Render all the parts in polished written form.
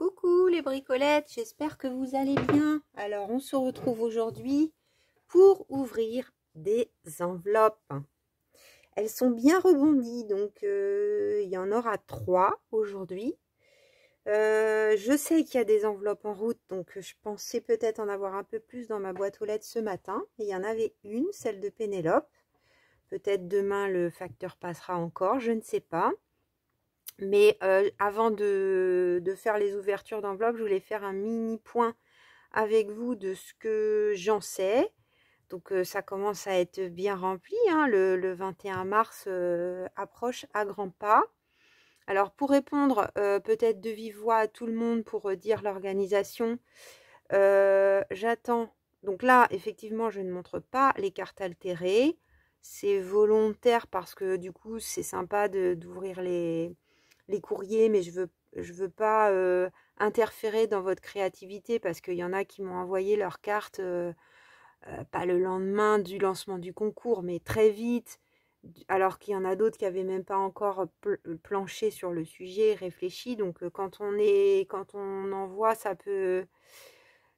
Coucou les bricolettes, j'espère que vous allez bien. Alors on se retrouve aujourd'hui pour ouvrir des enveloppes. Elles sont bien rebondies, donc il y en aura 3 aujourd'hui. Je sais qu'il y a des enveloppes en route, donc je pensais peut-être en avoir un peu plus dans ma boîte aux lettres ce matin. Il y en avait une, celle de Pénélope. Peut-être demain le facteur passera encore, je ne sais pas. Mais avant de faire les ouvertures d'enveloppes, je voulais faire un mini point avec vous de ce que j'en sais. Donc ça commence à être bien rempli, hein. Le 21 mars approche à grands pas. Alors pour répondre peut-être de vive voix à tout le monde pour dire l'organisation, j'attends. Donc là, effectivement, je ne montre pas les cartes altérées. C'est volontaire parce que du coup, c'est sympa d'ouvrir les courriers, mais je veux pas interférer dans votre créativité parce qu'il y en a qui m'ont envoyé leurs cartes pas le lendemain du lancement du concours, mais très vite, alors qu'il y en a d'autres qui n'avaient même pas encore planché sur le sujet, réfléchi. Donc quand on envoie, ça peut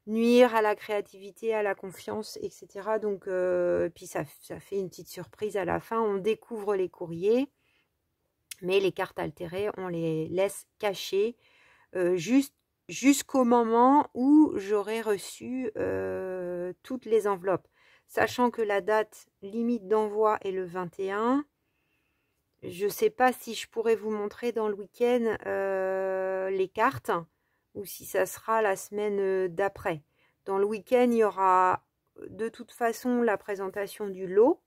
nuire à la créativité, à la confiance, etc. Donc puis ça fait une petite surprise à la fin. On découvre les courriers. Mais les cartes altérées, on les laisse cachées jusqu'au moment où j'aurai reçu toutes les enveloppes. Sachant que la date limite d'envoi est le 21. Je ne sais pas si je pourrais vous montrer dans le week-end les cartes ou si ça sera la semaine d'après. Dans le week-end, il y aura de toute façon la présentation du lot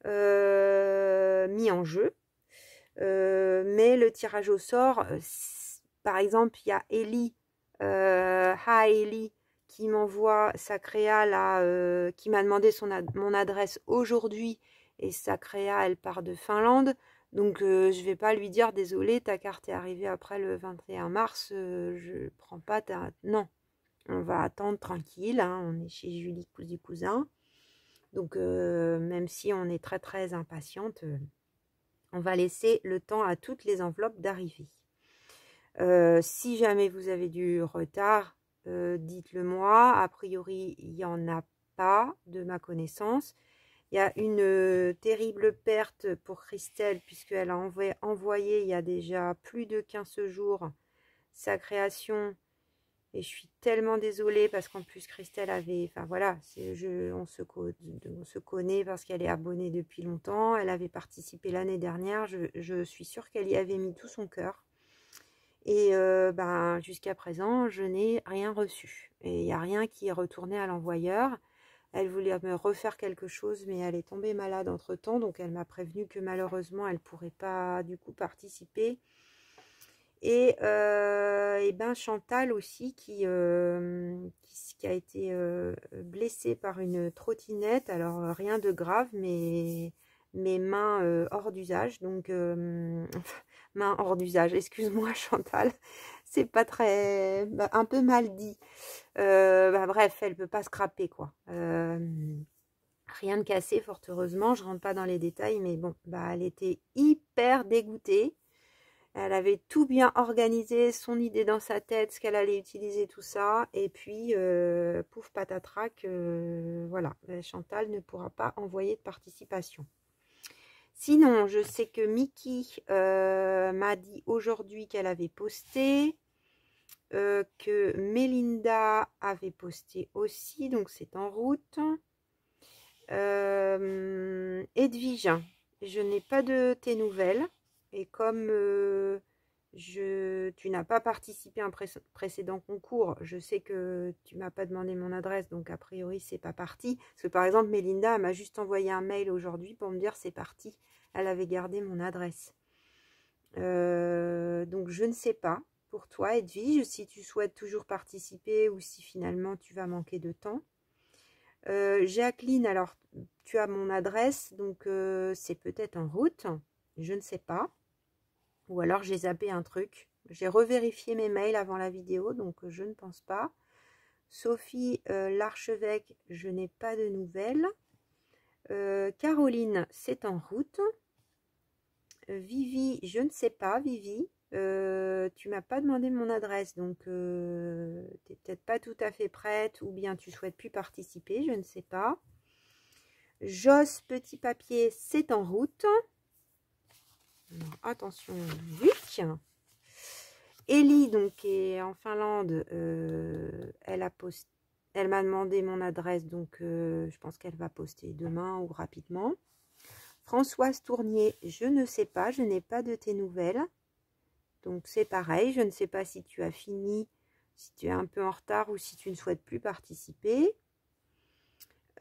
mis en jeu. Mais le tirage au sort, par exemple, il y a Ellie, Ellie, qui m'envoie sa créa là, qui m'a demandé mon adresse aujourd'hui, et sa créa, elle part de Finlande. Donc je vais pas lui dire désolé, ta carte est arrivée après le 21 mars, je prends pas ta... Non, on va attendre tranquille, hein, on est chez Julie Cousin. Donc même si on est très très impatiente, on va laisser le temps à toutes les enveloppes d'arriver. Si jamais vous avez du retard, dites-le moi. A priori, il n'y en a pas de ma connaissance. Il y a une terrible perte pour Christelle puisqu'elle a envoyé il y a déjà plus de 15 jours sa création. Et je suis tellement désolée parce qu'en plus Christelle avait, enfin voilà, on se connaît parce qu'elle est abonnée depuis longtemps. Elle avait participé l'année dernière. Je suis sûre qu'elle y avait mis tout son cœur. Et ben, jusqu'à présent, je n'ai rien reçu. Et il n'y a rien qui est retourné à l'envoyeur. Elle voulait me refaire quelque chose, mais elle est tombée malade entre-temps. Donc elle m'a prévenu que malheureusement, elle ne pourrait pas du coup participer. Et ben Chantal aussi qui a été blessée par une trottinette. Alors rien de grave, mais mes mains hors d'usage. Donc mains hors d'usage, excuse-moi Chantal, c'est pas très... un peu mal dit. Bref, elle peut pas scraper quoi. Rien de cassé fort heureusement, je rentre pas dans les détails, mais bon, elle était hyper dégoûtée. Elle avait tout bien organisé, son idée dans sa tête, ce qu'elle allait utiliser, tout ça. Et puis, pouf patatrac, voilà, Chantal ne pourra pas envoyer de participation. Sinon, je sais que Mickey m'a dit aujourd'hui qu'elle avait posté, que Mélinda avait posté aussi, donc c'est en route. Edwige, je n'ai pas de tes nouvelles. Et comme tu n'as pas participé à un précédent concours, je sais que tu m'as pas demandé mon adresse, donc a priori c'est pas parti. Parce que par exemple, Mélinda m'a juste envoyé un mail aujourd'hui pour me dire c'est parti. Elle avait gardé mon adresse. Donc je ne sais pas pour toi, Edwige, si tu souhaites toujours participer ou si finalement tu vas manquer de temps. Jacqueline, alors tu as mon adresse, donc c'est peut-être en route, je ne sais pas. Ou alors j'ai zappé un truc. J'ai revérifié mes mails avant la vidéo, donc je ne pense pas. Sophie l'archevêque, je n'ai pas de nouvelles. Caroline, c'est en route. Vivi, je ne sais pas, Vivi. Tu m'as pas demandé mon adresse, donc tu n'es peut-être pas tout à fait prête, ou bien tu souhaites plus participer, je ne sais pas. Joss Petit Papier, c'est en route. Alors, attention, vite. Ellie, donc, qui est en Finlande, elle m'a demandé mon adresse, donc je pense qu'elle va poster demain ou rapidement. Françoise Tournier, je ne sais pas, je n'ai pas de tes nouvelles. Donc c'est pareil, je ne sais pas si tu as fini, si tu es un peu en retard ou si tu ne souhaites plus participer.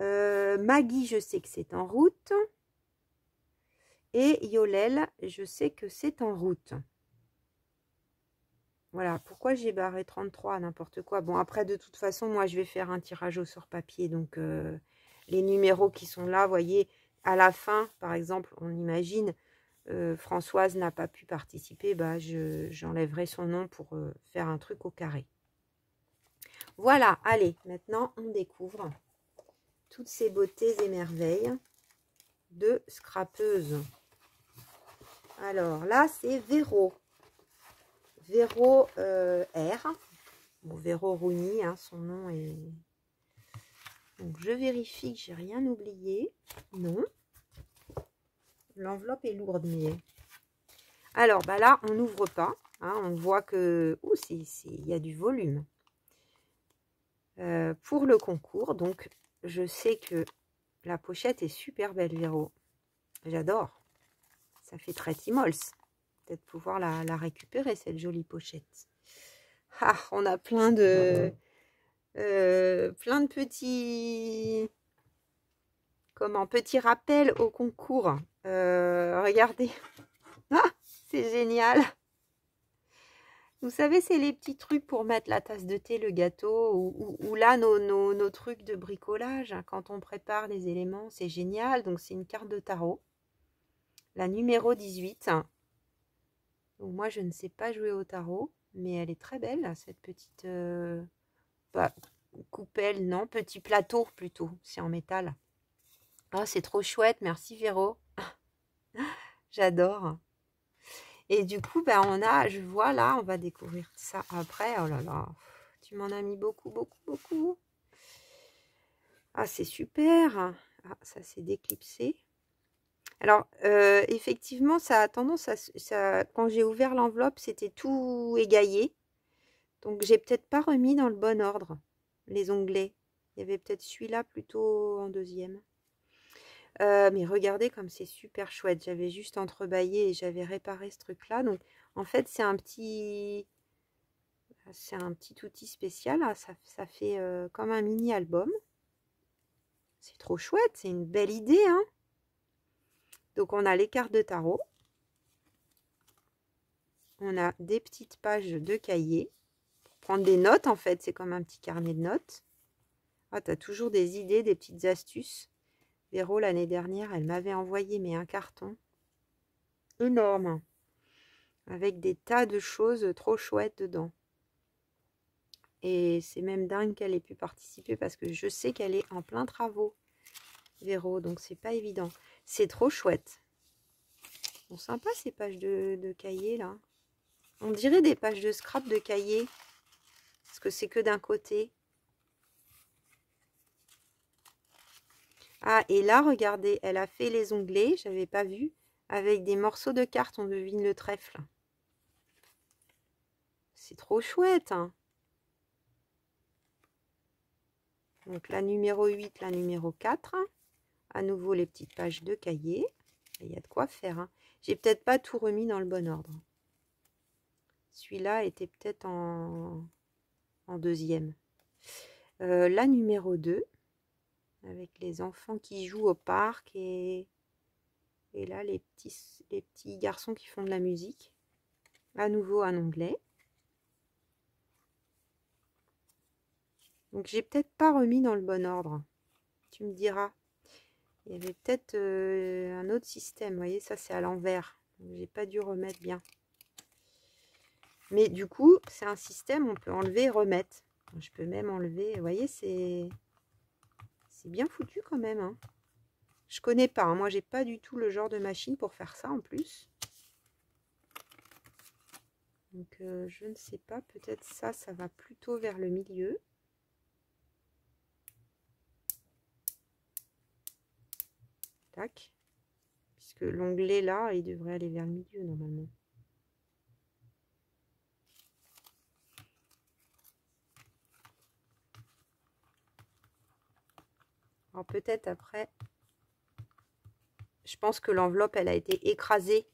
Maggie, je sais que c'est en route. Et Yolel, je sais que c'est en route. Voilà, pourquoi j'ai barré 33, n'importe quoi. Bon, après, de toute façon, moi, je vais faire un tirage au sort papier. Donc, les numéros qui sont là, vous voyez, à la fin, par exemple, on imagine, Françoise n'a pas pu participer, bah, j'enlèverai son nom pour faire un truc au carré. Voilà, allez, maintenant, on découvre toutes ces beautés et merveilles de scrapeuse. Alors, là, c'est Véro. Véro R. Bon, Véro Rouni, hein, son nom est... Donc, je vérifie que j'ai rien oublié. Non. L'enveloppe est lourde, mais... Alors, bah là, on n'ouvre pas. Hein, on voit que... Ouh, il y a du volume. Pour le concours, donc, je sais que la pochette est super belle, Véro. J'adore. Ça fait très Timols. Peut-être pouvoir la récupérer, cette jolie pochette. Ah, on a plein de petits... Comment? Petits rappels au concours. Regardez. Ah, c'est génial. Vous savez, c'est les petits trucs pour mettre la tasse de thé, le gâteau, ou là, nos trucs de bricolage. Quand on prépare les éléments, c'est génial. Donc, c'est une carte de tarot. La numéro 18. Donc, moi, je ne sais pas jouer au tarot, mais elle est très belle, cette petite coupelle, non, petit plateau plutôt, c'est en métal. Ah, c'est trop chouette, merci Véro. J'adore. Et du coup, ben, je vois là, on va découvrir ça après. Oh là là, tu m'en as mis beaucoup, beaucoup, beaucoup. Ah, c'est super. Ah, ça s'est déclipsé. Alors, effectivement, ça a tendance à... Quand j'ai ouvert l'enveloppe, c'était tout égaillé. Donc, j'ai peut-être pas remis dans le bon ordre les onglets. Il y avait peut-être celui-là plutôt en deuxième. Mais regardez comme c'est super chouette. J'avais juste entrebâillé et j'avais réparé ce truc-là. Donc, en fait, c'est un petit outil spécial. Là. Ça fait comme un mini-album. C'est trop chouette. C'est une belle idée, hein. Donc, on a les cartes de tarot. On a des petites pages de cahier. Pour prendre des notes, en fait. C'est comme un petit carnet de notes. Ah, tu as toujours des idées, des petites astuces. Véro, l'année dernière, elle m'avait envoyé un carton énorme. Avec des tas de choses trop chouettes dedans. Et c'est même dingue qu'elle ait pu participer parce que je sais qu'elle est en plein travaux, Véro, donc c'est pas évident. C'est trop chouette. Bon, sympa ces pages de cahier là. On dirait des pages de scrap de cahier. Parce que c'est que d'un côté. Ah, et là, regardez, elle a fait les onglets, j'avais pas vu, avec des morceaux de cartes, on devine le trèfle. C'est trop chouette, hein. Donc la numéro 8, la numéro 4. À nouveau les petites pages de cahier. Il y a de quoi faire. Hein. J'ai peut-être pas tout remis dans le bon ordre. Celui-là était peut-être en deuxième. La numéro 2. Avec les enfants qui jouent au parc. Et là, les petits garçons qui font de la musique. À nouveau un onglet. Donc j'ai peut-être pas remis dans le bon ordre. Tu me diras. Il y avait peut-être un autre système. Vous voyez, ça c'est à l'envers. J'ai pas dû remettre bien. Mais du coup, c'est un système, on peut enlever et remettre. Je peux même enlever. Vous voyez, c'est bien foutu quand même. Hein. Je connais pas. Hein. Moi, j'ai pas du tout le genre de machine pour faire ça en plus. Donc je ne sais pas, peut-être ça va plutôt vers le milieu. Tac. Puisque l'onglet là, il devrait aller vers le milieu normalement. Alors peut-être après, je pense que l'enveloppe, elle a été écrasée.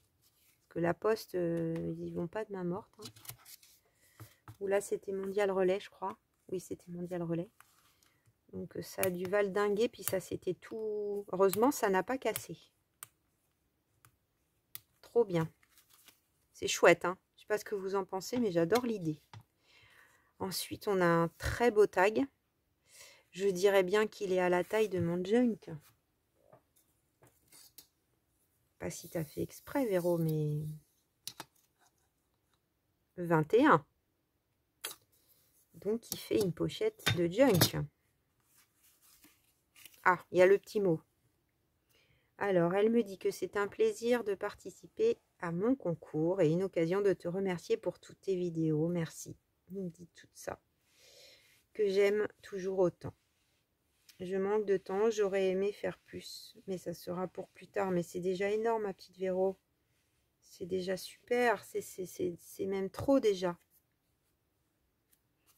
Que la poste, ils vont pas de main morte. Hein. Ou là, c'était Mondial Relais, je crois. Oui, c'était Mondial Relais. Donc ça a dû valdinguer, puis ça c'était tout... Heureusement, ça n'a pas cassé. Trop bien. C'est chouette, hein. Je sais pas ce que vous en pensez, mais j'adore l'idée. Ensuite, on a un très beau tag. Je dirais bien qu'il est à la taille de mon junk. Pas si tu as fait exprès, Véro, mais... 21. Donc, il fait une pochette de junk. Ah, il y a le petit mot. Alors, elle me dit que c'est un plaisir de participer à mon concours et une occasion de te remercier pour toutes tes vidéos. Merci. Elle me dit tout ça. Que j'aime toujours autant. Je manque de temps, j'aurais aimé faire plus, mais ça sera pour plus tard. Mais c'est déjà énorme, ma petite Véro. C'est déjà super, c'est même trop déjà.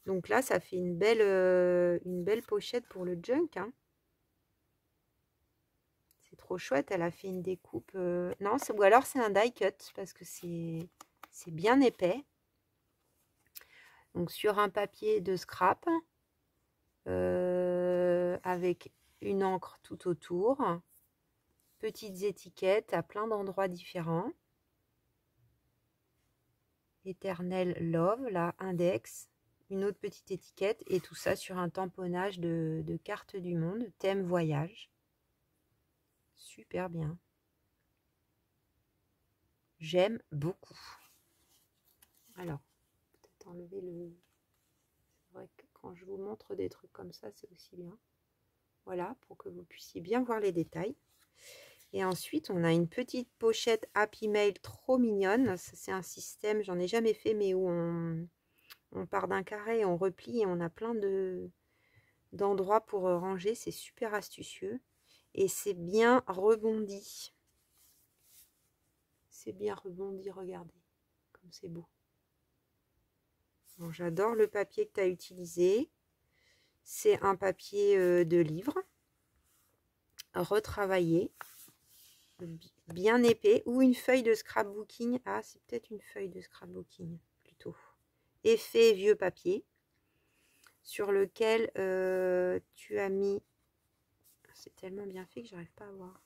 Donc là, ça fait une belle pochette pour le junk. Hein. C'est trop chouette, elle a fait une découpe. Non, ou alors c'est un die cut, parce que c'est bien épais. Donc sur un papier de scrap, avec une encre tout autour. Petites étiquettes à plein d'endroits différents. Éternel Love, là, index, une autre petite étiquette et tout ça sur un tamponnage de carte du monde, thème voyage. Super bien. J'aime beaucoup. Alors, peut-être enlever le... C'est vrai que quand je vous montre des trucs comme ça, c'est aussi bien. Voilà, pour que vous puissiez bien voir les détails. Et ensuite, on a une petite pochette Happy Mail trop mignonne. C'est un système, j'en ai jamais fait, mais où on part d'un carré, on replie et on a plein d'endroits pour ranger. C'est super astucieux. Et c'est bien rebondi. C'est bien rebondi, regardez. Comme c'est beau. Bon, j'adore le papier que tu as utilisé. C'est un papier de livre. Retravaillé. Bien épais. Ou une feuille de scrapbooking. Ah, c'est peut-être une feuille de scrapbooking plutôt. Effet vieux papier. Sur lequel tu as mis... C'est tellement bien fait que j'arrive pas à voir.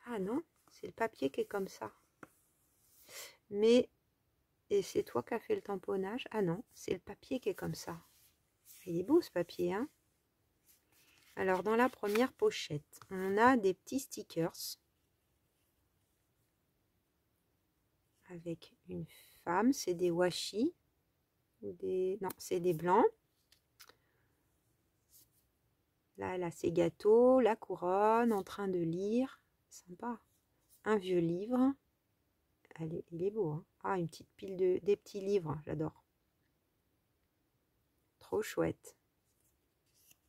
Ah non, c'est le papier qui est comme ça. Mais, et c'est toi qui as fait le tamponnage. Ah non, c'est le papier qui est comme ça. Il est beau ce papier, hein. Alors, dans la première pochette, on a des petits stickers. Avec une femme, c'est des washi. Non, c'est des blancs. Là, elle a ses gâteaux, la couronne, en train de lire. Sympa. Un vieux livre. Il est beau, hein. Ah, une petite pile des petits livres, j'adore. Trop chouette.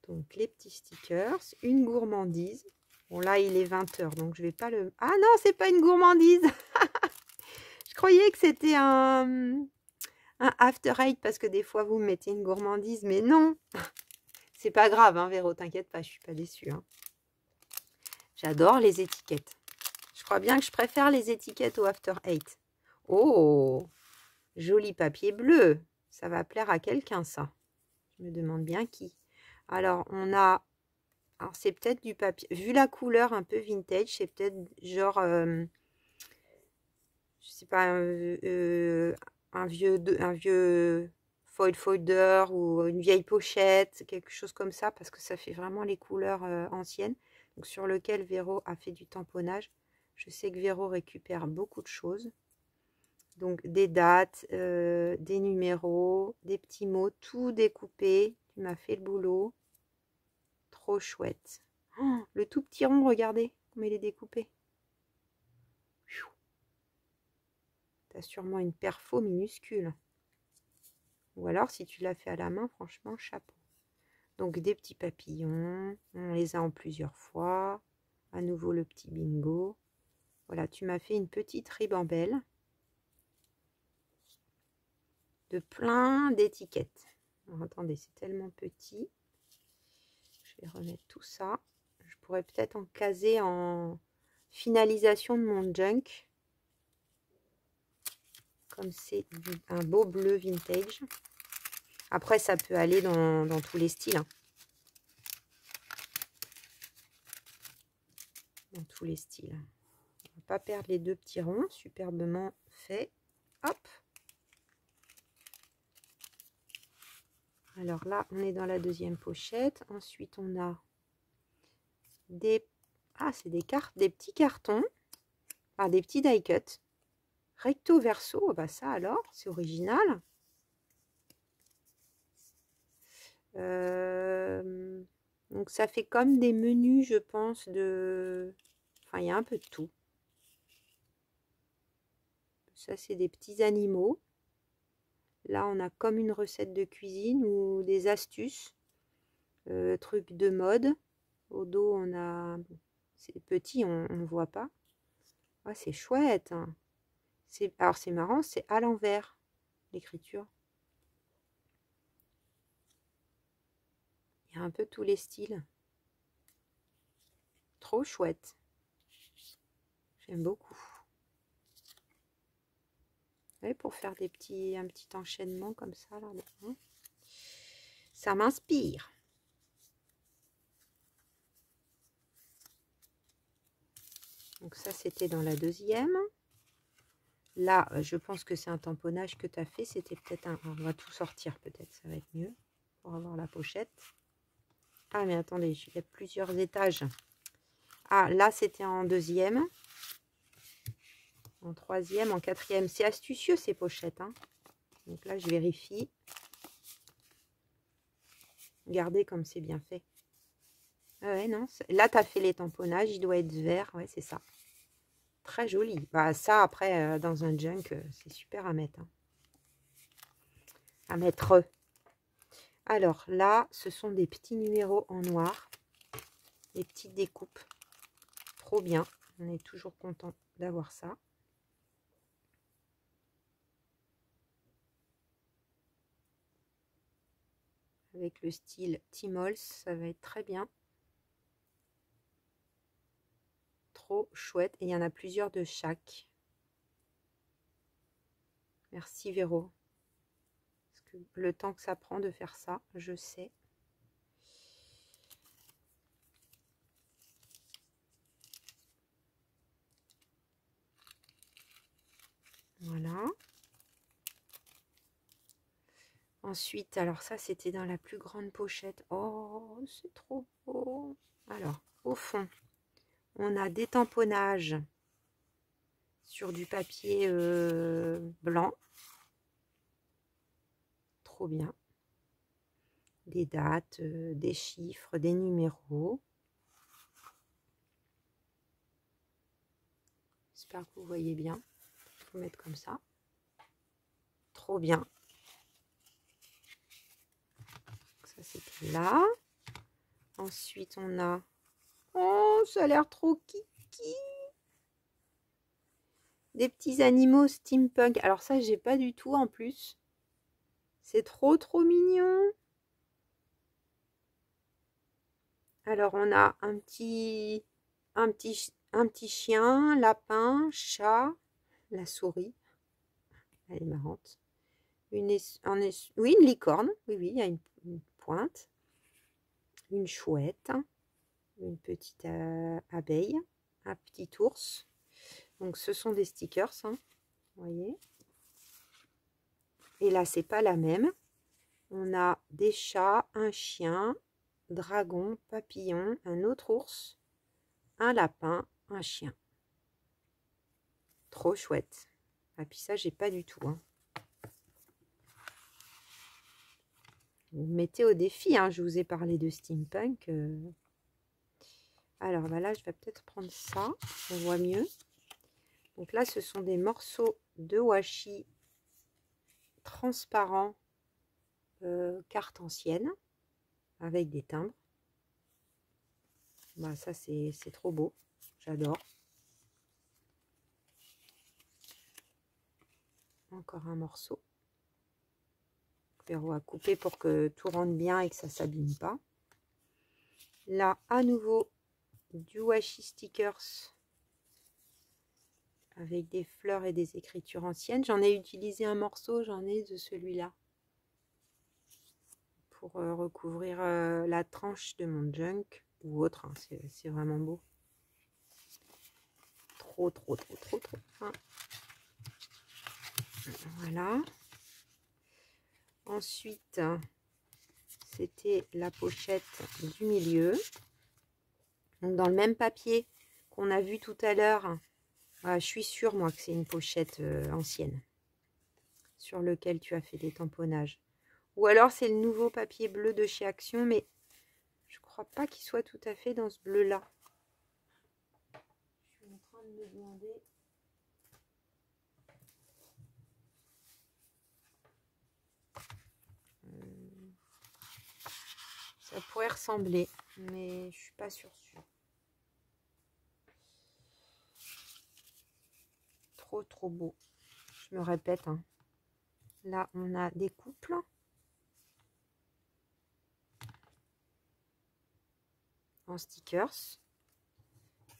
Donc, les petits stickers, une gourmandise. Bon, là, il est 20 h, donc je vais pas le... Ah non, c'est pas une gourmandise. Je croyais que c'était un After Eight, parce que des fois, vous mettez une gourmandise, mais non. C'est pas grave, hein, Véro, t'inquiète pas, je suis pas déçue. Hein. J'adore les étiquettes. Je crois bien que je préfère les étiquettes au After Eight. Oh, joli papier bleu. Ça va plaire à quelqu'un, ça. Je me demande bien qui. Alors, on a... Alors, c'est peut-être du papier... Vu la couleur un peu vintage, c'est peut-être genre... je sais pas, un vieux foil folder ou une vieille pochette, quelque chose comme ça, parce que ça fait vraiment les couleurs anciennes. Donc, sur lequel Véro a fait du tamponnage. Je sais que Véro récupère beaucoup de choses. Donc, des dates, des numéros, des petits mots, tout découpé. Tu m'as fait le boulot. Trop chouette. Oh, le tout petit rond, regardez comme il est découpé. Tu as sûrement une perfo minuscule. Ou alors, si tu l'as fait à la main, franchement, chapeau. Donc, des petits papillons. On les a en plusieurs fois. À nouveau, le petit bingo. Voilà, tu m'as fait une petite ribambelle de plein d'étiquettes. Attendez, c'est tellement petit. Je vais remettre tout ça. Je pourrais peut-être en caser en finalisation de mon junk. Comme c'est un beau bleu vintage. Après, ça peut aller dans tous les styles. Hein. Dans tous les styles. On ne va pas perdre les deux petits ronds. Superbement fait. Hop. Alors là, on est dans la deuxième pochette. Ensuite, on a des... Ah, c'est des cartes, des petits cartons. Ah, des petits die cut. Recto verso. Bah ça alors, c'est original. Donc ça fait comme des menus, je pense, de... Enfin, il y a un peu de tout. Ça, c'est des petits animaux. Là, on a comme une recette de cuisine ou des astuces. Trucs de mode. Au dos, on a... C'est petit, on ne voit pas. Ah, c'est chouette. Hein. Alors, c'est marrant, c'est à l'envers, l'écriture. Il y a un peu tous les styles. Trop chouette. J'aime beaucoup. Ouais, pour faire un petit enchaînement comme ça. Là, ça m'inspire. Donc ça, c'était dans la deuxième. Là, je pense que c'est un tamponnage que tu as fait. C'était peut-être un... On va tout sortir peut-être, ça va être mieux pour avoir la pochette. Ah, mais attendez, il y a plusieurs étages. Ah, là, c'était en deuxième. En troisième, en quatrième. C'est astucieux, ces pochettes. Hein. Donc là, je vérifie. Regardez comme c'est bien fait. Ah ouais, non. Là, tu as fait les tamponnages. Il doit être vert. Ouais, c'est ça. Très joli. Bah, ça, après, dans un junk, c'est super à mettre. Hein. À mettre. Alors là, ce sont des petits numéros en noir. Des petites découpes. Trop bien. On est toujours content d'avoir ça. Avec le style Timols, ça va être très bien. Trop chouette. Et il y en a plusieurs de chaque. Merci Véro. Parce que le temps que ça prend de faire ça, je sais. Voilà. Ensuite, alors ça, c'était dans la plus grande pochette. Oh, c'est trop beau. Alors, au fond, on a des tamponnages sur du papier blanc. Trop bien. Des dates, des chiffres, des numéros. J'espère que vous voyez bien. Il faut mettre comme ça. Trop bien. Ça, c'était là. Ensuite, on a... Oh, ça a l'air trop kiki. Des petits animaux steampunk. Alors ça, j'ai pas du tout en plus. C'est trop mignon. Alors, on a un petit chien, lapin, chat, la souris. Elle est marrante. Oui, une licorne. Oui, il y a une pointe. Une chouette. Une petite abeille. Un petit ours. Donc, ce sont des stickers, hein, vous voyez. Et là, c'est pas la même. On a des chats, un chien, dragon, papillon, un autre ours, un lapin, un chien. Trop chouette. Ah, puis ça, j'ai pas du tout. Hein. Vous me mettez au défi, hein. Je vous ai parlé de steampunk. Alors bah là, je vais peut-être prendre ça. On voit mieux. Donc là, ce sont des morceaux de washi transparent carte ancienne avec des timbres. Bah, ça c'est trop beau, j'adore. Encore un morceau. Verrou à couper pour que tout rentre bien et que ça s'abîme pas. Là à nouveau du washi stickers avec des fleurs et des écritures anciennes. J'en ai utilisé un morceau, j'en ai de celui-là pour recouvrir la tranche de mon junk ou autre, hein. C'est vraiment beau. Trop fin. Voilà. Ensuite, c'était la pochette du milieu. Donc dans le même papier qu'on a vu tout à l'heure, je suis sûre moi que c'est une pochette ancienne sur lequel tu as fait des tamponnages. Ou alors c'est le nouveau papier bleu de chez Action, mais je crois pas qu'il soit tout à fait dans ce bleu là. Je suis en train de me demander. Ça pourrait ressembler, mais je suis pas sûre. Trop beau. Je me répète, hein. Là on a des couples. En stickers.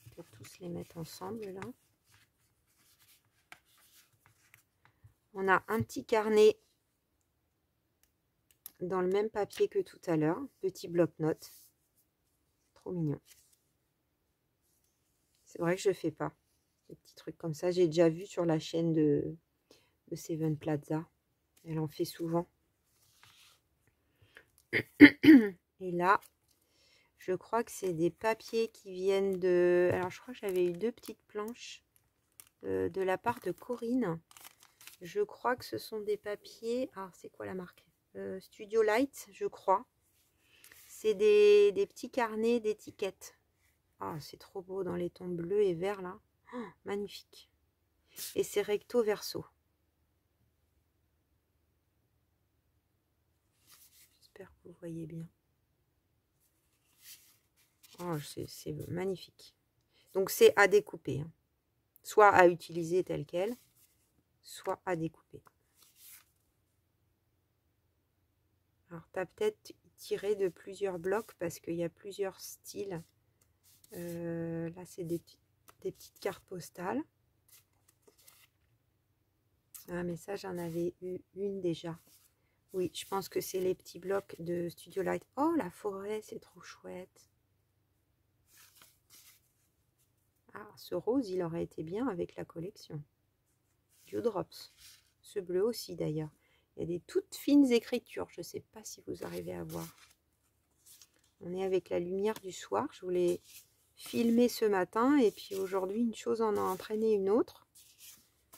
Je vais tous les mettre ensemble là. On a un petit carnet dans le même papier que tout à l'heure. Petit bloc-notes. Trop mignon. C'est vrai que je fais pas des petits trucs comme ça. J'ai déjà vu sur la chaîne de Seven Plaza. Elle en fait souvent. Et là, je crois que c'est des papiers qui viennent de... Alors, je crois que j'avais eu 2 petites planches de la part de Corinne. Je crois que ce sont des papiers... Alors, c'est quoi la marque? Studio Light, je crois. C'est des petits carnets d'étiquettes. Ah, c'est trop beau dans les tons bleus et verts, là. Oh, magnifique. Et c'est recto verso. J'espère que vous voyez bien. Oh, c'est magnifique. Donc, c'est à découper, hein. Soit à utiliser tel quel, soit à découper. Alors, tu as peut-être tiré de plusieurs blocs parce qu'il y a plusieurs styles. Là, c'est des petites cartes postales. Ah, mais ça, j'en avais eu une déjà. Oui, je pense que c'est les petits blocs de Studio Light. Oh, la forêt, c'est trop chouette. Ah, ce rose, il aurait été bien avec la collection. Dewdrops. Ce bleu aussi, d'ailleurs. Il y a des toutes fines écritures. Je ne sais pas si vous arrivez à voir. On est avec la lumière du soir. Je voulais filmer ce matin. Et puis aujourd'hui, une chose en a entraîné une autre.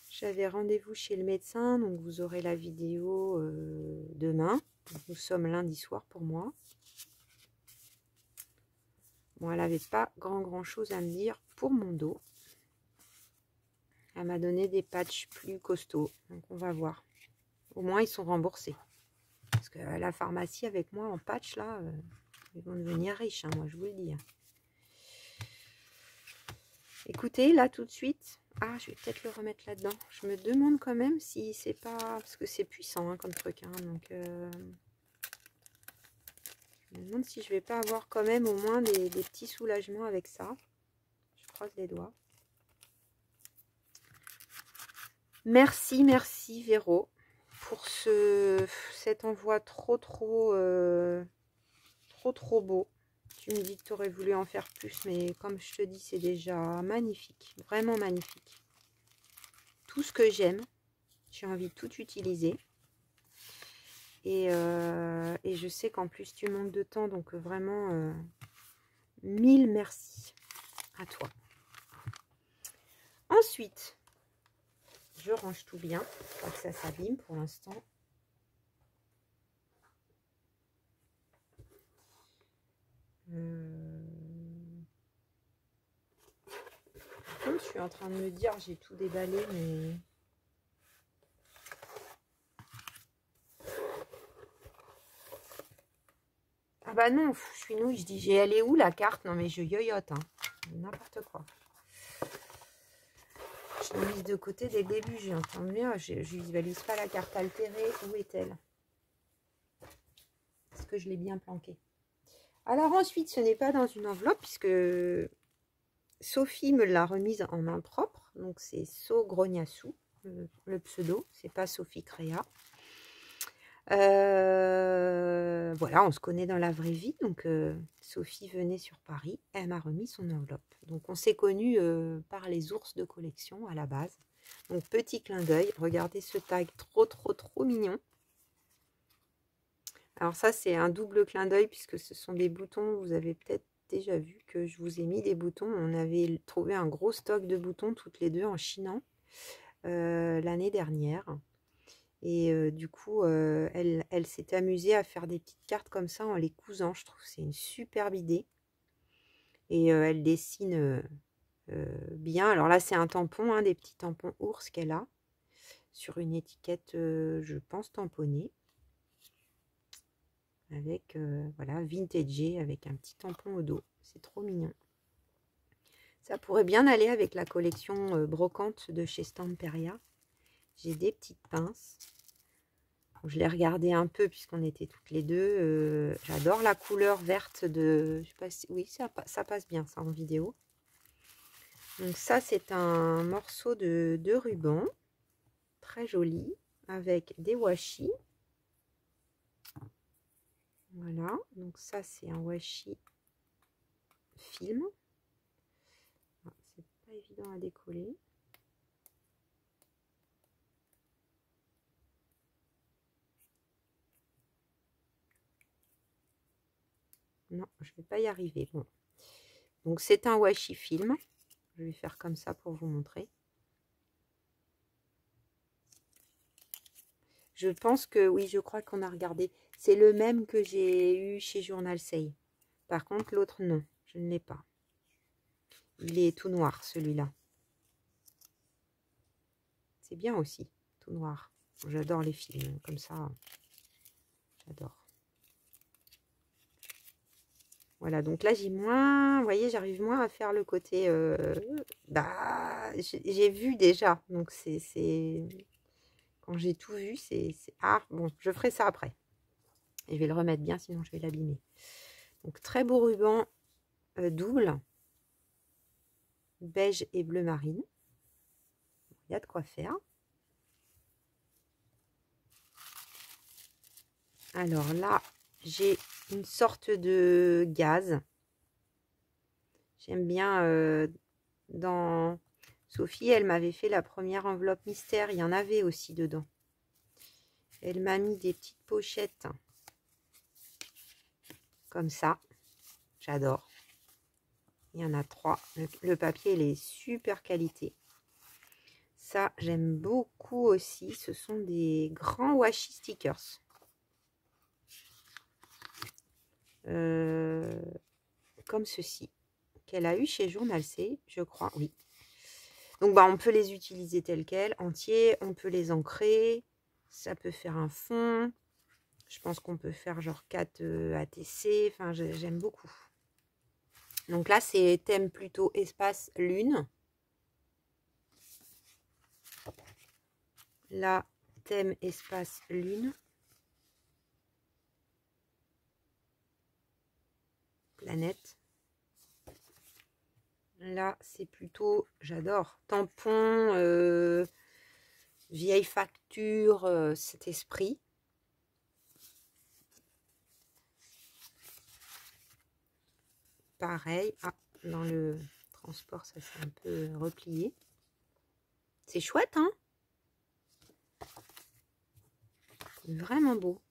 J'avais rendez-vous chez le médecin. Donc vous aurez la vidéo demain. Nous sommes lundi soir pour moi. Bon, elle n'avait pas grand chose à me dire pour mon dos. Elle m'a donné des patchs plus costauds. Donc on va voir. Au moins ils sont remboursés. Parce que la pharmacie avec moi en patch là, ils vont devenir riches, hein, moi je vous le dis. Écoutez, là tout de suite. Ah, je vais peut-être le remettre là-dedans. Je me demande quand même si c'est pas... Parce que c'est puissant hein, comme truc. Hein, donc je me demande si je vais pas avoir quand même au moins des petits soulagements avec ça. Je croise les doigts. Merci Véro pour cet envoi trop beau. Tu me dis que tu aurais voulu en faire plus, mais comme je te dis, c'est déjà magnifique, vraiment magnifique. Tout ce que j'aime, j'ai envie de tout utiliser. Et je sais qu'en plus tu manques de temps, donc vraiment mille merci à toi. Ensuite, je range tout bien, pas que ça s'abîme pour l'instant. Je suis en train de me dire, j'ai tout déballé, mais Ah bah non, je suis nouille, je dis, j'ai allé où la carte? Non mais je yoyote, hein. N'importe quoi. Je l'ai mise de côté dès le début, j'ai entendu, je visualise pas la carte altérée, où est-elle? Est-ce que je l'ai bien planquée? Alors ensuite, ce n'est pas dans une enveloppe, puisque Sophie me l'a remise en main propre, donc c'est So Grognasu, le pseudo, c'est pas Sophie Créa. Voilà, on se connaît dans la vraie vie, donc Sophie venait sur Paris, elle m'a remis son enveloppe. Donc on s'est connus par les ours de collection à la base. Donc petit clin d'œil, regardez ce tag trop mignon. Alors ça c'est un double clin d'œil puisque ce sont des boutons, vous avez peut-être déjà vu que je vous ai mis des boutons. On avait trouvé un gros stock de boutons toutes les deux en chinant l'année dernière. Et du coup, elle s'est amusée à faire des petites cartes comme ça en les cousant. Je trouve que c'est une superbe idée. Et elle dessine bien. Alors là, c'est un tampon, hein, des petits tampons ours qu'elle a sur une étiquette, je pense, tamponnée. Avec, voilà, vintagé, avec un petit tampon au dos. C'est trop mignon. Ça pourrait bien aller avec la collection brocante de chez Stamperia. J'ai des petites pinces. Je l'ai regardé un peu puisqu'on était toutes les deux. J'adore la couleur verte de... Je sais pas si, oui, ça passe bien ça en vidéo. Donc ça, c'est un morceau de ruban. Très joli. Avec des washi. Voilà. Donc ça, c'est un washi film. C'est pas évident à décoller. Non, je vais pas y arriver. Bon. Donc c'est un washi film. Je vais faire comme ça pour vous montrer. Je pense que oui, je crois qu'on a regardé. C'est le même que j'ai eu chez Journal Say. Par contre, l'autre, non, je ne l'ai pas. Il est tout noir, celui-là. C'est bien aussi, tout noir. J'adore les films comme ça. J'adore. Voilà, donc là, j'ai moins... Vous voyez, j'arrive moins à faire le côté... bah, j'ai vu déjà. Donc, c'est... Quand j'ai tout vu, c'est... Ah, bon, je ferai ça après. Et je vais le remettre bien, sinon je vais l'abîmer. Donc, très beau ruban double. Beige et bleu marine. Il y a de quoi faire. Alors là, j'ai une sorte de gaz. J'aime bien dans... Sophie, elle m'avait fait la première enveloppe mystère. Il y en avait aussi dedans. Elle m'a mis des petites pochettes comme ça. J'adore. Il y en a 3. Le papier, il est super qualité. Ça, j'aime beaucoup aussi. Ce sont des grands washi stickers. Comme ceci. Qu'elle a eu chez Journal C, je crois, oui. Donc, bah, on peut les utiliser tels quels, entiers. On peut les ancrer. Ça peut faire un fond. Je pense qu'on peut faire genre 4 ATC. Enfin, j'aime beaucoup. Donc là, c'est thème plutôt espace lune. Là, thème espace lune. Planète. Là, c'est plutôt, j'adore, tampon, vieille facture, cet esprit. Pareil, ah, dans le transport, ça s'est un peu replié. C'est chouette, hein? Vraiment beau.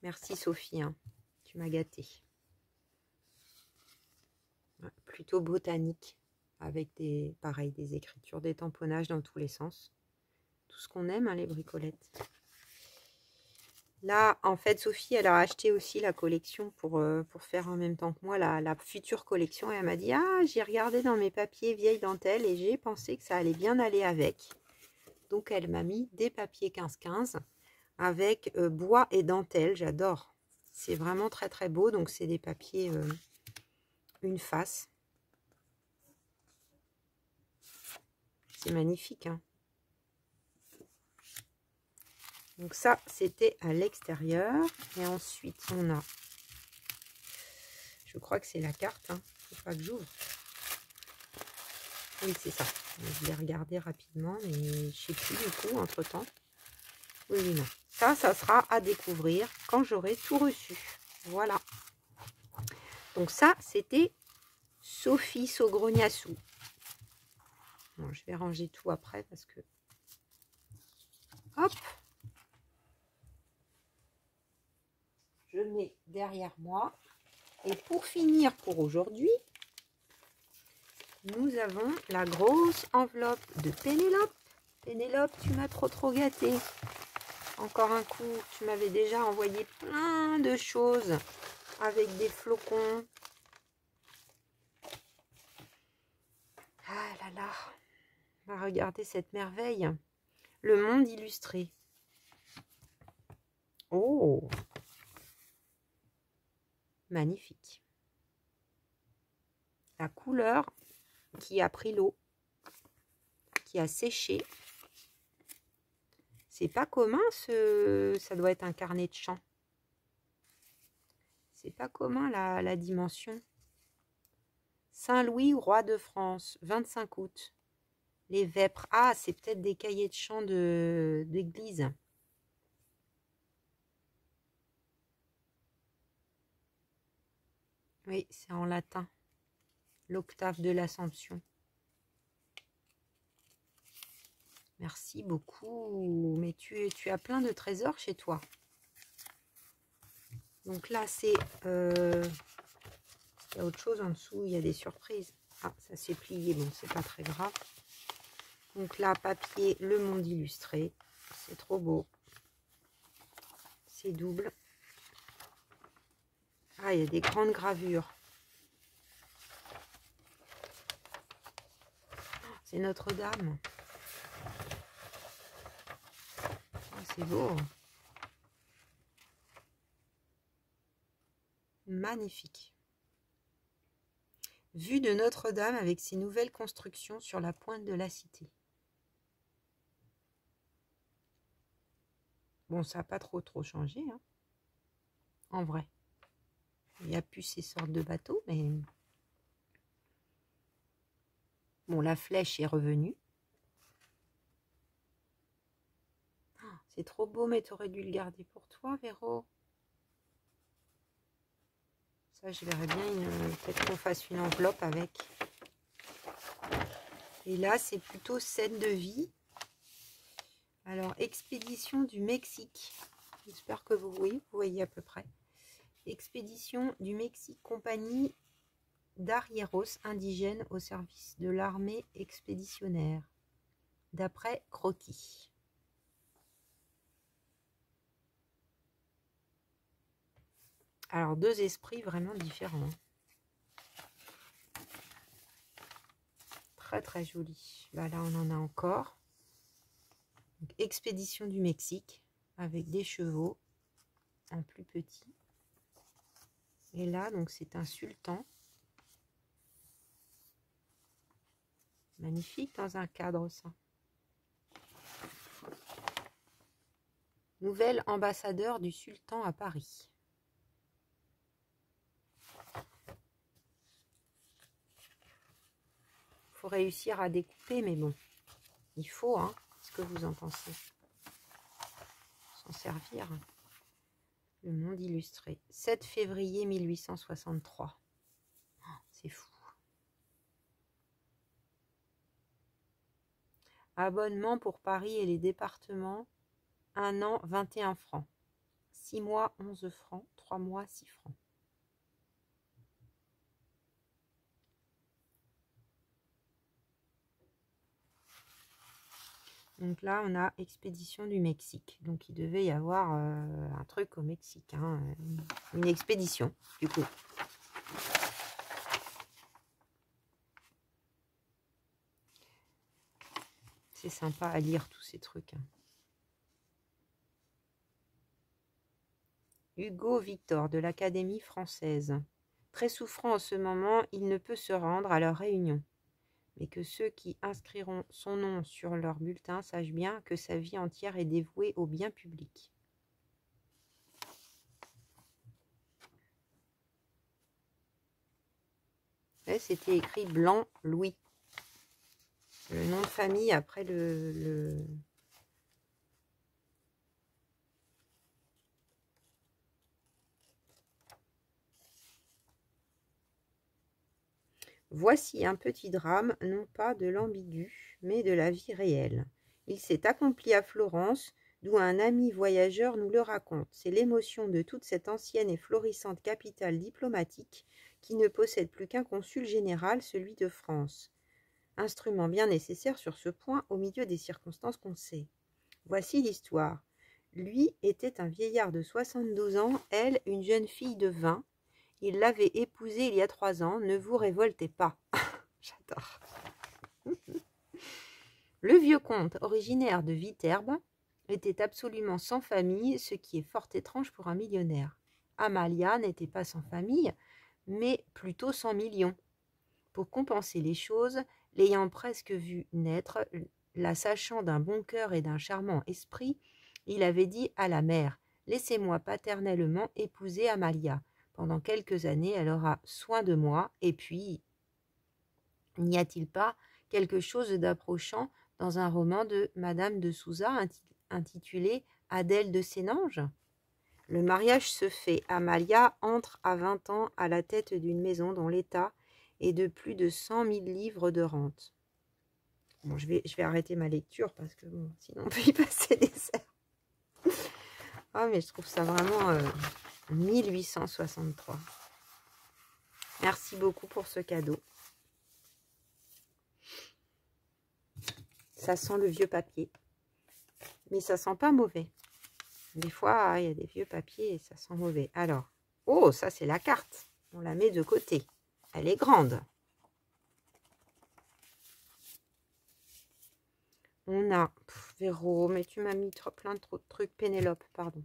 Merci Sophie, hein. Tu m'as gâté. Plutôt botanique, avec des, pareil, des écritures, des tamponnages dans tous les sens. Tout ce qu'on aime, hein, les bricolettes. Là, en fait, Sophie, elle a acheté aussi la collection pour faire en même temps que moi la future collection. Et elle m'a dit, ah, j'ai regardé dans mes papiers vieilles dentelles et j'ai pensé que ça allait bien aller avec. Donc, elle m'a mis des papiers 15-15 avec bois et dentelle. J'adore. C'est vraiment très très beau. Donc c'est des papiers une face. C'est magnifique, hein. Donc ça, c'était à l'extérieur. Et ensuite, on a... Je crois que c'est la carte. Hein. Faut pas que j'ouvre. Oui, c'est ça. Je vais regarder rapidement, mais je ne sais plus du coup, entre-temps. Oui, oui, non. Ça sera à découvrir quand j'aurai tout reçu. Voilà. Donc ça, c'était Sophie Sogrognassou. Bon, je vais ranger tout après parce que... Hop. Je mets derrière moi. Et pour finir pour aujourd'hui, nous avons la grosse enveloppe de Pénélope. Pénélope, tu m'as trop gâté. Encore un coup, tu m'avais déjà envoyé plein de choses avec des flocons. Ah là là, on va regarder cette merveille. Le monde illustré. Oh, magnifique. La couleur qui a pris l'eau, qui a séché. C'est pas commun, ça doit être un carnet de chant. C'est pas commun la dimension. Saint-Louis, roi de France, 25 août. Les vêpres. Ah, c'est peut-être des cahiers de chant d'église. Oui, c'est en latin. L'octave de l'Assomption. Merci beaucoup. Mais tu as plein de trésors chez toi. Donc là, c'est... il y a autre chose en dessous. Il y a des surprises. Ah, ça s'est plié. Bon, c'est pas très grave. Donc là, papier, le monde illustré. C'est trop beau. C'est double. Ah, il y a des grandes gravures. C'est Notre-Dame. Ah, c'est beau. Magnifique. Vue de Notre-Dame avec ses nouvelles constructions sur la pointe de la cité. Bon, ça n'a pas trop changé, hein, en vrai. Il n'y a plus ces sortes de bateaux, mais... Bon, la flèche est revenue. Oh, c'est trop beau, mais tu aurais dû le garder pour toi, Véro. Ça, je verrais bien, peut-être qu'on fasse une enveloppe avec. Et là, c'est plutôt scène de vie. Alors, expédition du Mexique. J'espère que vous voyez à peu près. Expédition du Mexique, compagnie d'arrieros indigènes au service de l'armée expéditionnaire. D'après Croquis. Alors, deux esprits vraiment différents. Très, très joli. Bah, là, on en a encore. Donc, expédition du Mexique avec des chevaux en plus petit. Et là, donc, c'est un sultan. Magnifique dans un cadre, ça. Nouvel ambassadeur du sultan à Paris. Faut réussir à découper, mais bon, il faut, hein. Qu'est-ce que vous en pensez? S'en servir. Le monde illustré. 7 février 1863. Oh, c'est fou. Abonnement pour Paris et les départements. 1 an, 21 francs. 6 mois, 11 francs. 3 mois, 6 francs. Donc là, on a expédition du Mexique. Donc il devait y avoir un truc au Mexique. Hein, une expédition, du coup. C'est sympa à lire tous ces trucs. Hein. Hugo Victor de l'Académie française. Très souffrant en ce moment, il ne peut se rendre à leur réunion. Mais que ceux qui inscriront son nom sur leur bulletin sachent bien que sa vie entière est dévouée au bien public. C'était écrit Blanc Louis. Le nom de famille après le... Voici un petit drame, non pas de l'ambigu, mais de la vie réelle. Il s'est accompli à Florence, d'où un ami voyageur nous le raconte. C'est l'émotion de toute cette ancienne et florissante capitale diplomatique qui ne possède plus qu'un consul général, celui de France. Instrument bien nécessaire sur ce point au milieu des circonstances qu'on sait. Voici l'histoire. Lui était un vieillard de 72 ans, elle une jeune fille de 20. Il l'avait épousée il y a 3 ans, ne vous révoltez pas. J'adore. Le vieux comte, originaire de Viterbe, était absolument sans famille, ce qui est fort étrange pour un millionnaire. Amalia n'était pas sans famille, mais plutôt sans millions. Pour compenser les choses, l'ayant presque vue naître, la sachant d'un bon cœur et d'un charmant esprit, il avait dit à la mère « Laissez-moi paternellement épouser Amalia. Pendant quelques années, elle aura soin de moi, et puis, n'y a-t-il pas quelque chose d'approchant dans un roman de Madame de Souza intitulé Adèle de Sénange ? Le mariage se fait. Amalia entre à 20 ans à la tête d'une maison dont l'état est de plus de 100 000 livres de rente. » Bon, je vais arrêter ma lecture parce que bon, sinon on peut y passer des heures. Ah, mais je trouve ça vraiment 1863. Merci beaucoup pour ce cadeau. Ça sent le vieux papier. Mais ça sent pas mauvais. Des fois, il y a des vieux papiers et ça sent mauvais. Alors, oh, ça c'est la carte. On la met de côté. Elle est grande. On a... Véro, mais tu m'as mis plein de trucs. Pénélope, pardon.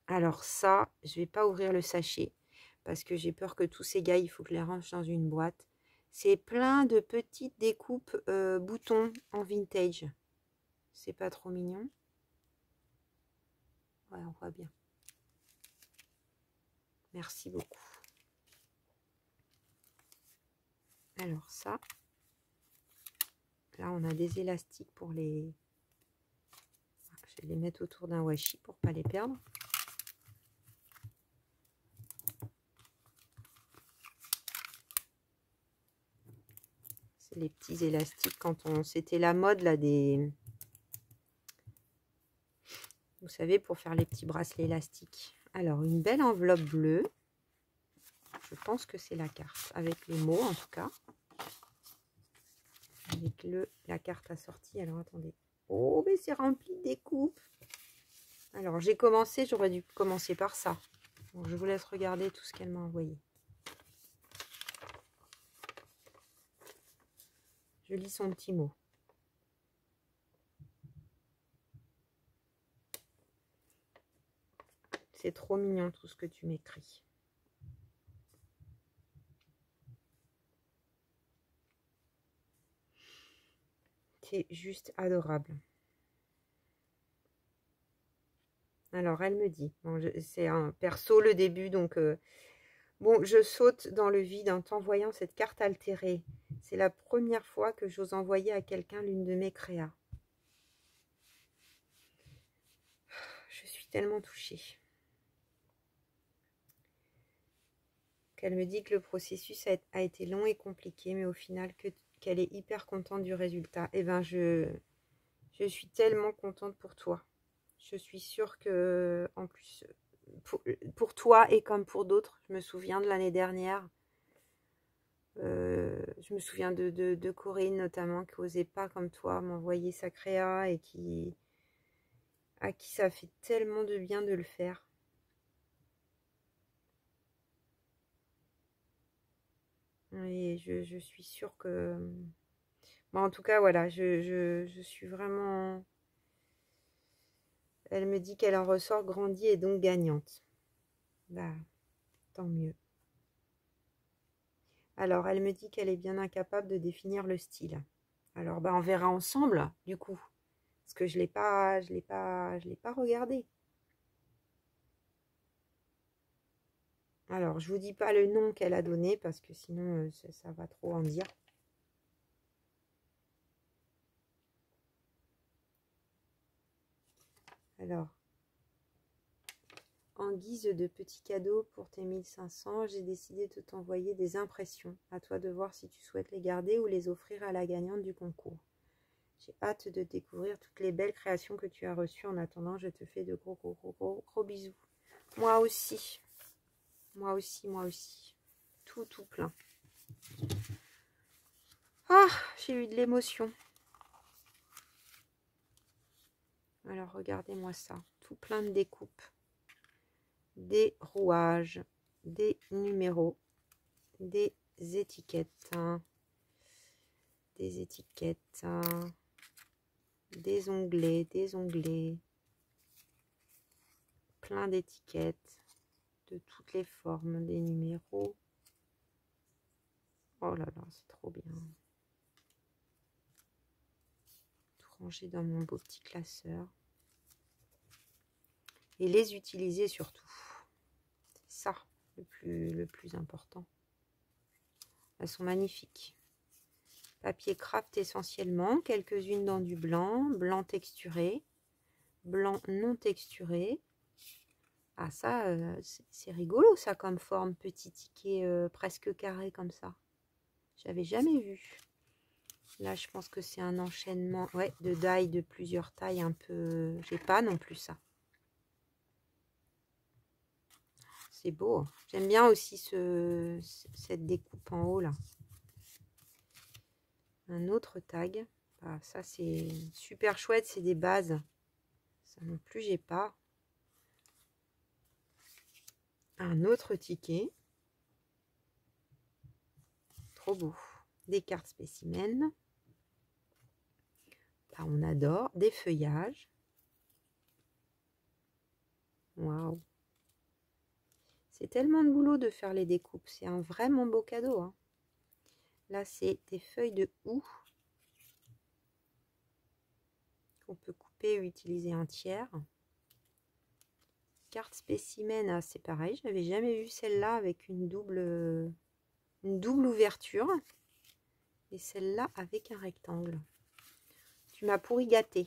Alors ça, je vais pas ouvrir le sachet parce que j'ai peur que tous ces gars, il faut que je les range dans une boîte. C'est plein de petites découpes boutons en vintage. C'est pas trop mignon. Ouais, on voit bien. Merci beaucoup. Alors ça, là on a des élastiques pour les... Je vais les mettre autour d'un washi pour pas les perdre. C'est les petits élastiques quand on... C'était la mode là des... Vous savez, pour faire les petits bracelets élastiques. Alors, une belle enveloppe bleue. Je pense que c'est la carte, avec les mots en tout cas. Avec la carte assortie. Alors, attendez. Oh, mais c'est rempli de découpes. Alors, j'ai commencé, j'aurais dû commencer par ça. Donc, je vous laisse regarder tout ce qu'elle m'a envoyé. Je lis son petit mot. C'est trop mignon tout ce que tu m'écris. C'est juste adorable. Alors, elle me dit, bon, c'est un perso le début, donc bon, je saute dans le vide en t'envoyant cette carte altérée. C'est la première fois que j'ose envoyer à quelqu'un l'une de mes créas. Je suis tellement touchée. Qu'elle me dit que le processus a été long et compliqué, mais au final, qu'elle est hyper contente du résultat. Eh bien, je suis tellement contente pour toi. Je suis sûre que, en plus, pour toi et comme pour d'autres, je me souviens de l'année dernière. Je me souviens de Corinne notamment, qui n'osait pas comme toi m'envoyer sa créa et à qui ça fait tellement de bien de le faire. Et je suis sûre que... Bon, en tout cas, voilà, je suis vraiment... Elle me dit qu'elle en ressort grandie et donc gagnante. Bah, tant mieux. Alors, elle me dit qu'elle est bien incapable de définir le style. Alors, bah, on verra ensemble, du coup. Parce que je l'ai pas regardé. Alors, je vous dis pas le nom qu'elle a donné parce que sinon, ça va trop en dire. Alors, en guise de petit cadeau pour tes 1500, j'ai décidé de t'envoyer des impressions. À toi de voir si tu souhaites les garder ou les offrir à la gagnante du concours. J'ai hâte de découvrir toutes les belles créations que tu as reçues. En attendant, je te fais de gros bisous. Moi aussi. Moi aussi, moi aussi. Tout plein. Ah, j'ai eu de l'émotion. Alors, regardez-moi ça. Tout plein de découpes. Des rouages. Des numéros. Des étiquettes. Des étiquettes. Des onglets. Plein d'étiquettes. De toutes les formes. Des numéros. Oh là là, c'est trop bien. Tout ranger dans mon beau petit classeur. Et les utiliser surtout. C'est ça le plus important. Elles sont magnifiques. Papier craft essentiellement. Quelques-unes dans du blanc. Blanc texturé. Blanc non texturé. Ah ça, c'est rigolo ça comme forme. Petit ticket presque carré comme ça. J'avais jamais vu. Là, je pense que c'est un enchaînement de die de plusieurs tailles un peu... J'ai pas non plus ça. C'est beau. J'aime bien aussi cette découpe en haut là. Un autre tag. Ah, ça, c'est super chouette. C'est des bases. Ça non plus, j'ai pas. Un autre ticket. Trop beau. Des cartes spécimens. Là, on adore. Des feuillages. Waouh. C'est tellement de boulot de faire les découpes. C'est un vraiment beau cadeau. Hein. Là, c'est des feuilles de houx qu'on peut couper ou utiliser entières. Carte spécimen, ah, c'est pareil. Je n'avais jamais vu celle-là avec une double ouverture. Et celle-là avec un rectangle. Tu m'as pourri gâté.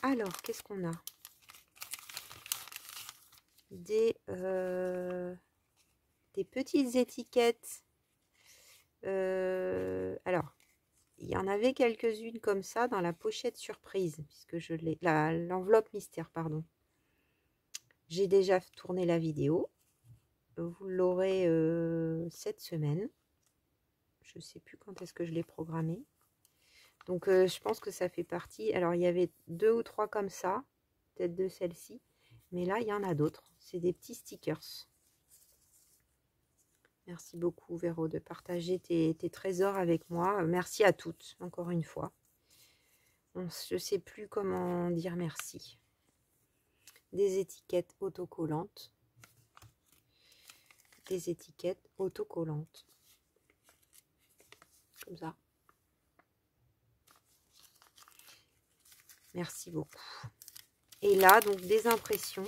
Alors, qu'est-ce qu'on a? Des petites étiquettes. Alors, il y en avait quelques-unes comme ça dans la pochette surprise, puisque je l'ai, l'enveloppe mystère, pardon. J'ai déjà tourné la vidéo. Vous l'aurez cette semaine. Je ne sais plus quand est-ce que je l'ai programmé. Donc, je pense que ça fait partie. Alors, il y avait 2 ou 3 comme ça, peut-être de celle-ci. Mais là, il y en a d'autres. C'est des petits stickers. Merci beaucoup, Véro, de partager tes trésors avec moi. Merci à toutes, encore une fois. Je ne sais plus comment dire merci. Des étiquettes autocollantes. Des étiquettes autocollantes. Comme ça. Merci beaucoup. Et là, donc, des impressions.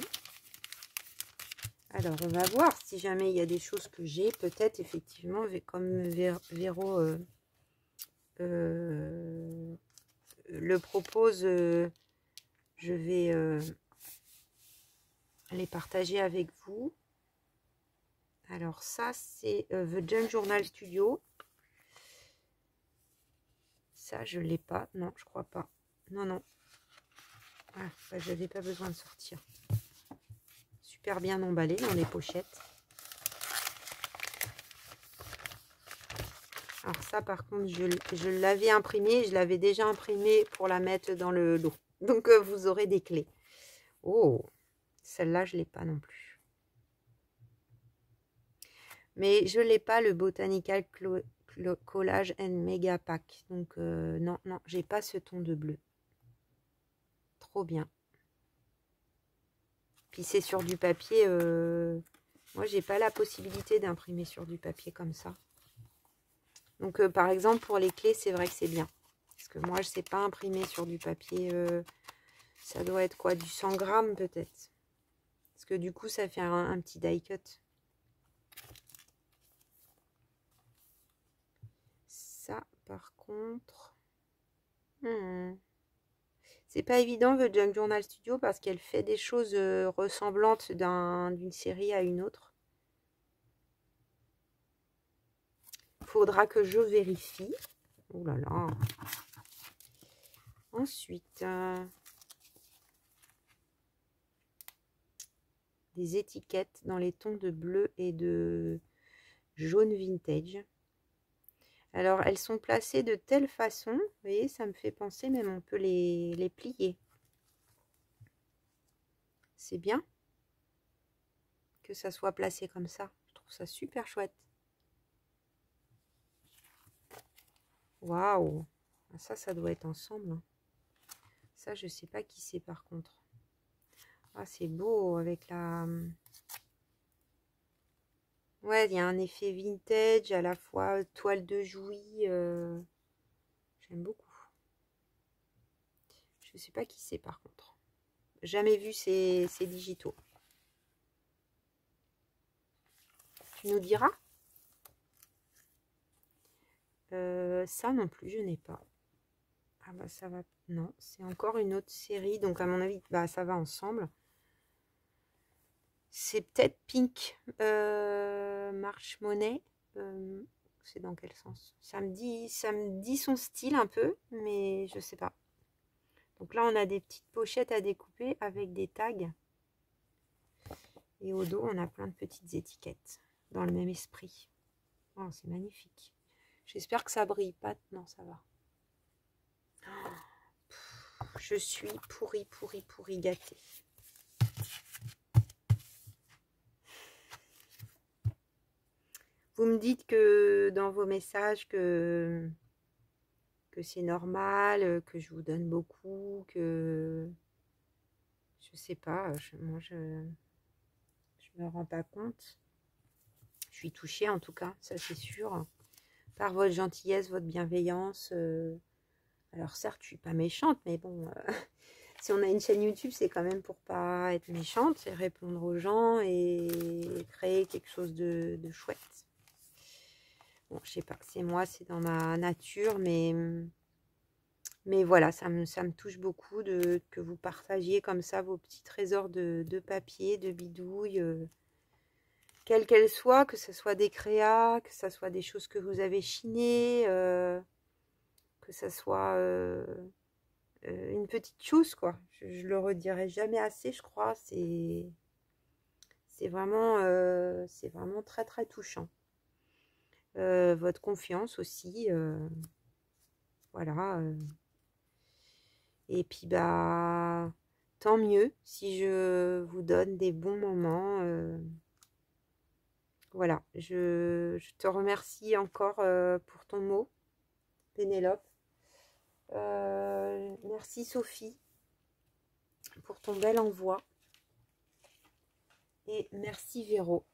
Alors, on va voir si jamais il y a des choses que j'ai. Peut-être, effectivement, comme Véro le propose, je vais les partager avec vous. Alors, ça, c'est The Junk Journal Studio. Ça, je ne l'ai pas. Non, je crois pas. Non, non. Ah, bah, je n'avais pas besoin de sortir. Super bien emballé dans les pochettes. Alors ça, par contre, je l'avais imprimé. Je l'avais déjà imprimé pour la mettre dans le lot. Donc, vous aurez des clés. Oh, celle-là, je ne l'ai pas non plus. Mais je ne l'ai pas, le Botanical Collage and Mega Pack. Donc non, non, j'ai pas ce ton de bleu. Trop bien. Puis c'est sur du papier. Moi, j'ai pas la possibilité d'imprimer sur du papier comme ça. Donc par exemple, pour les clés, c'est vrai que c'est bien. Parce que moi, je sais pas imprimer sur du papier. Ça doit être quoi? Du 100 grammes peut-être. Parce que du coup, ça fait un petit die cut. Ça, par contre... C'est pas évident, The Junk Journal Studio, parce qu'elle fait des choses ressemblantes d'une série à une autre. Faudra que je vérifie. Oh là là. Ensuite, des étiquettes dans les tons de bleu et de jaune vintage. Alors, elles sont placées de telle façon, vous voyez, ça me fait penser, même on peut les plier. C'est bien que ça soit placé comme ça. Je trouve ça super chouette. Waouh! Ça doit être ensemble. Ça, je sais pas qui c'est par contre. Ah, c'est beau avec la... Ouais, il y a un effet vintage, à la fois toile de Jouy. J'aime beaucoup. Je sais pas qui c'est par contre. Jamais vu ces digitaux. Tu nous diras? Ça non plus, je n'ai pas. Ah bah ça va... Non, c'est encore une autre série. Donc à mon avis, bah ça va ensemble. C'est peut-être Pink March Money. C'est dans quel sens? Ça me dit son style un peu, mais je sais pas. Donc là, on a des petites pochettes à découper avec des tags. Et au dos, on a plein de petites étiquettes dans le même esprit. Oh, c'est magnifique. J'espère que ça brille pas. Non, ça va. Oh, je suis pourri gâtée. Vous me dites que dans vos messages que c'est normal, que je vous donne beaucoup, que je sais pas, moi je me rends pas compte. Je suis touchée en tout cas, ça c'est sûr, par votre gentillesse, votre bienveillance. Alors certes, je suis pas méchante, mais bon, si on a une chaîne YouTube, c'est quand même pour pas être méchante, c'est répondre aux gens et créer quelque chose de chouette. Bon, je sais pas, c'est moi, c'est dans ma nature, mais voilà, ça me touche beaucoup que vous partagiez comme ça vos petits trésors de papier, de bidouilles, quelles qu'elles soient, que ce soit des créas, que ce soit des choses que vous avez chinées, que ce soit une petite chose, quoi. Je le redirai jamais assez, je crois. C'est vraiment très très touchant. Votre confiance aussi, voilà. Et puis bah tant mieux si je vous donne des bons moments. Voilà, je te remercie encore pour ton mot, Pénélope. Merci Sophie pour ton bel envoi. Et merci Véro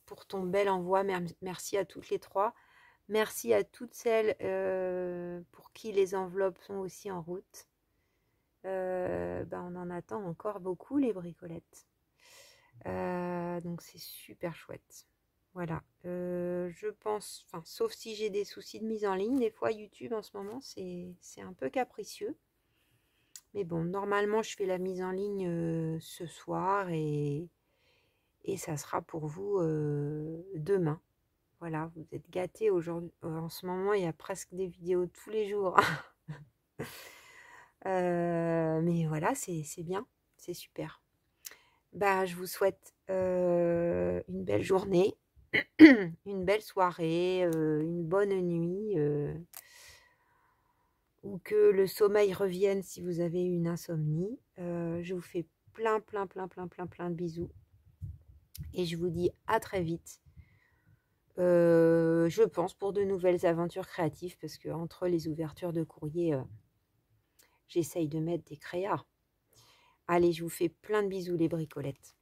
pour ton bel envoi. Merci à toutes les trois. Merci à toutes celles pour qui les enveloppes sont aussi en route. On en attend encore beaucoup les bricolettes. Donc c'est super chouette. Voilà. Je pense, enfin, sauf si j'ai des soucis de mise en ligne, des fois YouTube en ce moment c'est un peu capricieux. Mais bon, normalement je fais la mise en ligne ce soir et ça sera pour vous demain. Voilà, vous êtes gâtés aujourd'hui. En ce moment, il y a presque des vidéos tous les jours. Mais voilà, c'est bien, c'est super. Bah, je vous souhaite une belle journée, une belle soirée, une bonne nuit, ou que le sommeil revienne si vous avez une insomnie. Je vous fais plein de bisous et je vous dis à très vite Je pense pour de nouvelles aventures créatives, parce que entre les ouvertures de courrier, j'essaye de mettre des créas. Allez, je vous fais plein de bisous les bricolettes.